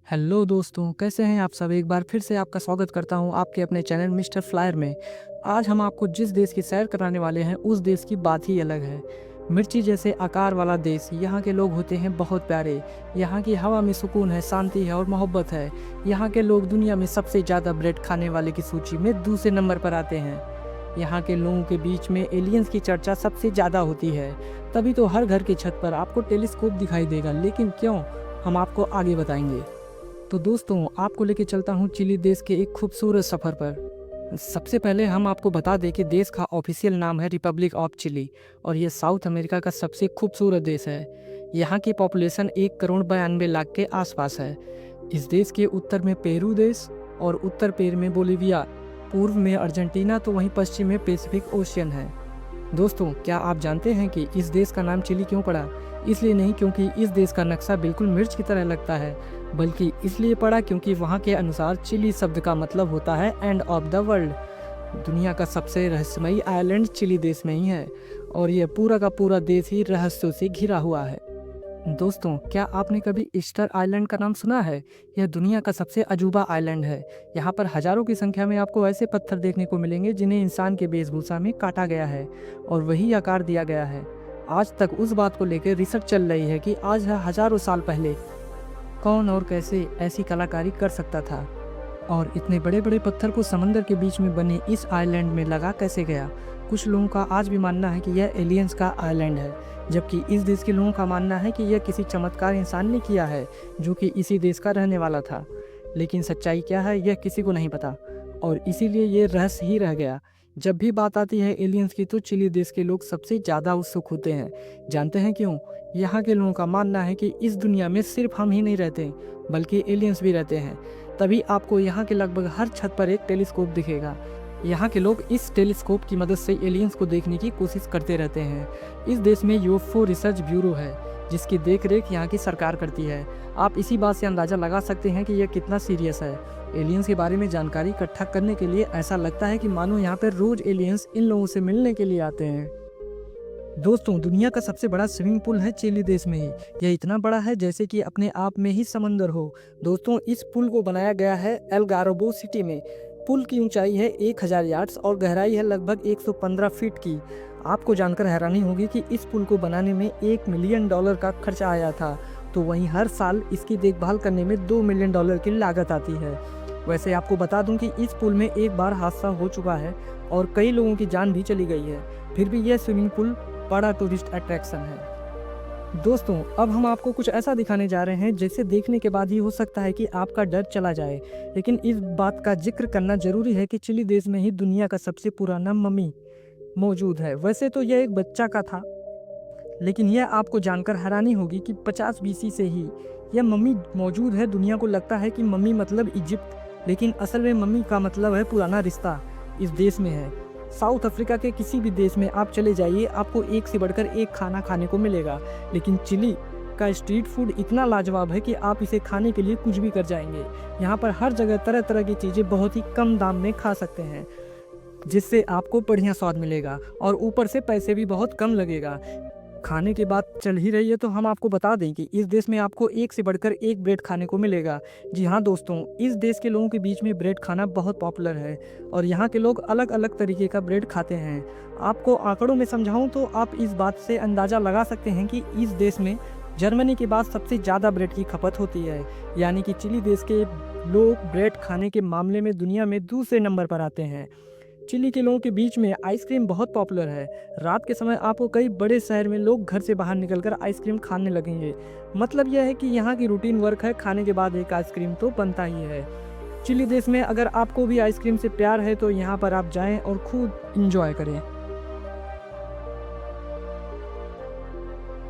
Hello दोस्तों, कैसे हैं आप सब। एक बार फिर से आपका स्वागत करता हूं आपके अपने चैनल मिस्टर फ्लायर में। आज हम आपको जिस देश की सैर कराने वाले हैं उस देश की बात ही अलग है। मिर्ची जैसे आकार वाला देश। यहाँ के लोग होते हैं बहुत प्यारे। यहाँ की हवा में सुकून है, शांति है और मोहब्बत है। यहाँ के लोग दुनिया में सबसे ज़्यादा ब्रेड खाने वाले की सूची में दूसरे नंबर पर आते हैं। यहाँ के लोगों के बीच में एलियंस की चर्चा सबसे ज़्यादा होती है। तभी तो हर घर की छत पर आपको टेलीस्कोप दिखाई देगा। लेकिन क्यों, हम आपको आगे बताएंगे। तो दोस्तों, आपको लेके चलता हूँ चिली देश के एक खूबसूरत सफ़र पर। सबसे पहले हम आपको बता दें कि देश का ऑफिशियल नाम है रिपब्लिक ऑफ चिली और ये साउथ अमेरिका का सबसे खूबसूरत देश है। यहाँ की पॉपुलेशन 1,92,92,00,000 के आसपास है। इस देश के उत्तर में पेरू देश और उत्तर पेर में बोलीविया, पूर्व में अर्जेंटीना, तो वहीं पश्चिम में पैसिफिक ओशियन है। दोस्तों, क्या आप जानते हैं कि इस देश का नाम चिली क्यों पड़ा? इसलिए नहीं क्योंकि इस देश का नक्शा बिल्कुल मिर्च की तरह लगता है, बल्कि इसलिए पड़ा क्योंकि वहाँ के अनुसार चिली शब्द का मतलब होता है एंड ऑफ द वर्ल्ड। दुनिया का सबसे रहस्यमयी आइलैंड चिली देश में ही है और यह पूरा का पूरा देश ही रहस्यों से घिरा हुआ है। दोस्तों, क्या आपने कभी ईस्टर आइलैंड का नाम सुना है? यह दुनिया का सबसे अजूबा आइलैंड है। यहाँ पर हजारों की संख्या में आपको ऐसे पत्थर देखने को मिलेंगे जिन्हें इंसान के वेशभूषा में काटा गया है और वही आकार दिया गया है। आज तक उस बात को लेकर रिसर्च चल रही है कि आज हजारों साल पहले कौन और कैसे ऐसी कलाकारी कर सकता था और इतने बड़े बड़े पत्थर को समंदर के बीच में बने इस आइलैंड में लगा कैसे गया। कुछ लोगों का आज भी मानना है कि यह एलियंस का आइलैंड है, जबकि इस देश के लोगों का मानना है कि यह किसी चमत्कार इंसान ने किया है जो कि इसी देश का रहने वाला था। लेकिन सच्चाई क्या है यह किसी को नहीं पता और इसीलिए ये रहस्य ही रह गया। जब भी बात आती है एलियंस की तो चिली देश के लोग सबसे ज़्यादा उत्सुक होते हैं। जानते हैं क्यों? यहाँ के लोगों का मानना है कि इस दुनिया में सिर्फ हम ही नहीं रहते बल्कि एलियंस भी रहते हैं। तभी आपको यहाँ के लगभग हर छत पर एक टेलीस्कोप दिखेगा। यहाँ के लोग इस टेलीस्कोप की मदद से एलियंस को देखने की कोशिश करते रहते हैं। इस देश में यूएफओ रिसर्च ब्यूरो है जिसकी देखरेख यहाँ की सरकार करती है। आप इसी बात से अंदाज़ा लगा सकते हैं कि यह कितना सीरियस है। एलियंस के बारे में जानकारी इकट्ठा करने के लिए ऐसा लगता है कि मानो यहाँ पर रोज एलियंस इन लोगों से मिलने के लिए आते हैं। दोस्तों, दुनिया का सबसे बड़ा स्विमिंग पूल है चिली देश में ही। यह इतना बड़ा है जैसे कि अपने आप में ही समंदर हो। दोस्तों, इस पुल को बनाया गया है एल्गारोबो सिटी में। पुल की ऊंचाई है 1000 यार्ड्स और गहराई है लगभग 115 फीट की। आपको जानकर हैरानी होगी कि इस पुल को बनाने में $1 मिलियन का खर्चा आया था, तो वहीं हर साल इसकी देखभाल करने में $2 मिलियन की लागत आती है। वैसे आपको बता दूं कि इस पुल में एक बार हादसा हो चुका है और कई लोगों की जान भी चली गई है। फिर भी यह स्विमिंग पूल बड़ा टूरिस्ट अट्रैक्शन है। दोस्तों, अब हम आपको कुछ ऐसा दिखाने जा रहे हैं जिसे देखने के बाद ही हो सकता है कि आपका डर चला जाए। लेकिन इस बात का जिक्र करना जरूरी है कि चिली देश में ही दुनिया का सबसे पुराना मम्मी मौजूद है। वैसे तो यह एक बच्चा का था, लेकिन यह आपको जानकर हैरानी होगी कि 50 बीसी से ही यह मम्मी मौजूद है। दुनिया को लगता है कि मम्मी मतलब इजिप्ट, लेकिन असल में मम्मी का मतलब है पुराना रिश्ता। इस देश में है। साउथ अफ्रीका के किसी भी देश में आप चले जाइए, आपको एक से बढ़कर एक खाना खाने को मिलेगा, लेकिन चिली का स्ट्रीट फूड इतना लाजवाब है कि आप इसे खाने के लिए कुछ भी कर जाएंगे। यहाँ पर हर जगह तरह तरह की चीज़ें बहुत ही कम दाम में खा सकते हैं, जिससे आपको बढ़िया स्वाद मिलेगा और ऊपर से पैसे भी बहुत कम लगेगा। खाने की बात चल ही रही है तो हम आपको बता दें कि इस देश में आपको एक से बढ़कर एक ब्रेड खाने को मिलेगा। जी हाँ दोस्तों, इस देश के लोगों के बीच में ब्रेड खाना बहुत पॉपुलर है और यहाँ के लोग अलग अलग तरीके का ब्रेड खाते हैं। आपको आंकड़ों में समझाऊं तो आप इस बात से अंदाज़ा लगा सकते हैं कि इस देश में जर्मनी के बाद सबसे ज़्यादा ब्रेड की खपत होती है। यानी कि चिली देश के लोग ब्रेड खाने के मामले में दुनिया में दूसरे नंबर पर आते हैं। चिली के लोगों के बीच में आइसक्रीम बहुत पॉपुलर है। रात के समय आपको कई बड़े शहर में लोग घर से बाहर निकलकर आइसक्रीम खाने लगेंगे। मतलब यह है कि यहाँ की रूटीन वर्क है, खाने के बाद एक आइसक्रीम तो बनता ही है। चिली देश में अगर आपको भी आइसक्रीम से प्यार है तो यहाँ पर आप जाएं और खूब इंजॉय करें।